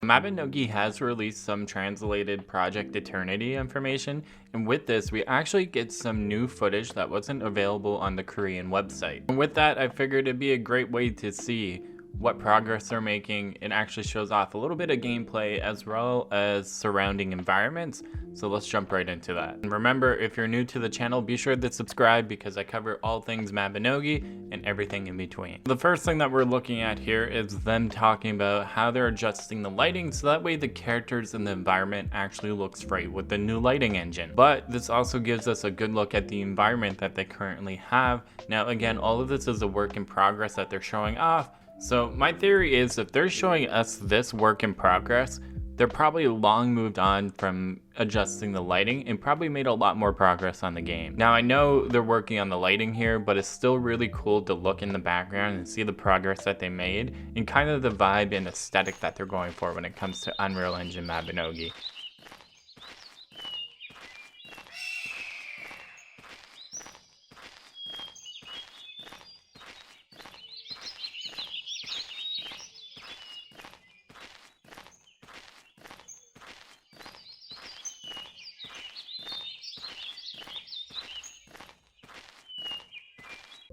Mabinogi has released some translated Project Eternity information, and with this, we actually get some new footage that wasn't available on the Korean website. And with that, I figured it'd be a great way to see what progress they're making. It actually shows off a little bit of gameplay as well as surrounding environments. So let's jump right into that. And remember, if you're new to the channel, be sure to subscribe because I cover all things Mabinogi and everything in between. The first thing that we're looking at here is them talking about how they're adjusting the lighting so that way the characters in the environment actually looks right with the new lighting engine. But this also gives us a good look at the environment that they currently have. Now again, all of this is a work in progress that they're showing off. So my theory is if they're showing us this work in progress, they're probably long moved on from adjusting the lighting and probably made a lot more progress on the game. Now I know they're working on the lighting here, but it's still really cool to look in the background and see the progress that they made and kind of the vibe and aesthetic that they're going for when it comes to Unreal Engine Mabinogi.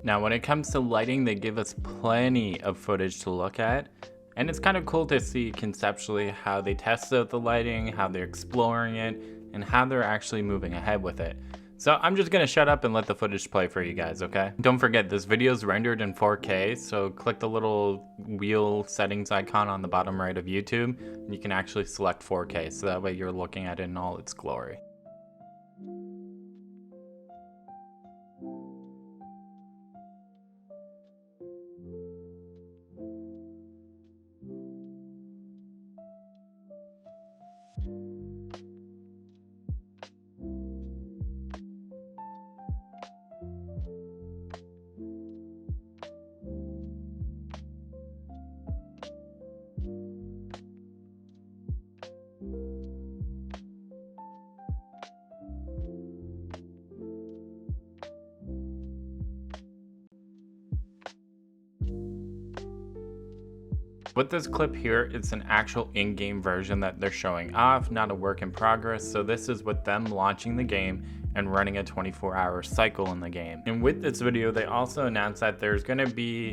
Now when it comes to lighting, they give us plenty of footage to look at, and it's kind of cool to see conceptually how they test out the lighting, how they're exploring it, and how they're actually moving ahead with it. So I'm just gonna shut up and let the footage play for you guys, okay? Don't forget, this video is rendered in 4K, so click the little wheel settings icon on the bottom right of YouTube, and you can actually select 4K, so that way you're looking at it in all its glory. With this clip here, it's an actual in-game version that they're showing off, not a work in progress. So this is with them launching the game and running a 24-hour cycle in the game. And with this video, they also announced that there's gonna be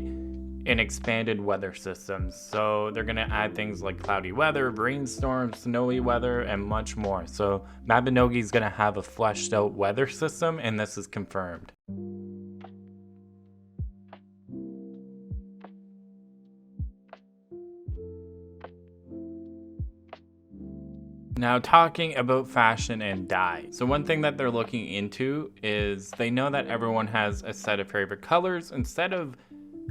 an expanded weather system. So they're gonna add things like cloudy weather, rainstorms, snowy weather, and much more. So Mabinogi is gonna have a fleshed out weather system, and this is confirmed. Now talking about fashion and dye. So one thing that they're looking into is they know that everyone has a set of favorite colors. Instead of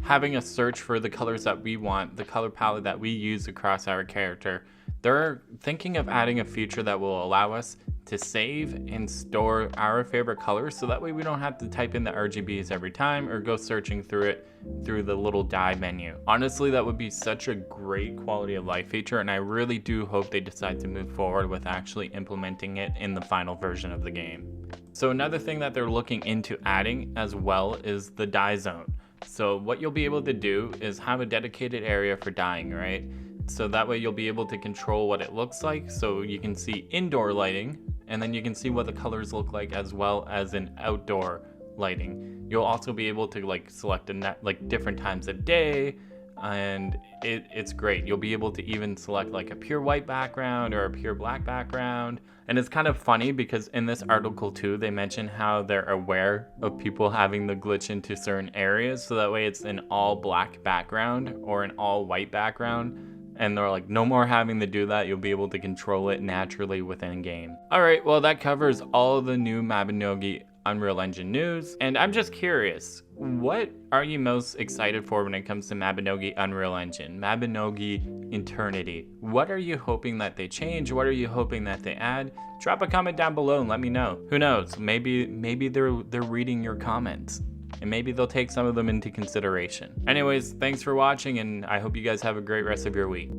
having a search for the colors that we want, the color palette that we use across our character, they're thinking of adding a feature that will allow us to save and store our favorite colors so that way we don't have to type in the RGBs every time or go searching through it through the little dye menu. Honestly, that would be such a great quality of life feature, and I really do hope they decide to move forward with actually implementing it in the final version of the game. So another thing that they're looking into adding as well is the dye zone. So what you'll be able to do is have a dedicated area for dyeing, right? So that way you'll be able to control what it looks like, so you can see indoor lighting, and then you can see what the colors look like as well as in outdoor lighting. You'll also be able to select different times of day, and it's great. You'll be able to even select like a pure white background or a pure black background. And it's kind of funny because in this article too, they mention how they're aware of people having the glitch into certain areas, so that way it's an all black background or an all white background. And they're like, no more having to do that. You'll be able to control it naturally within game. All right, well, that covers all of the new Mabinogi Unreal Engine news. And I'm just curious, what are you most excited for when it comes to Mabinogi Unreal Engine, Mabinogi Eternity? What are you hoping that they change? What are you hoping that they add? Drop a comment down below and let me know. Who knows? Maybe they're reading your comments, and maybe they'll take some of them into consideration. Anyways, thanks for watching, and I hope you guys have a great rest of your week.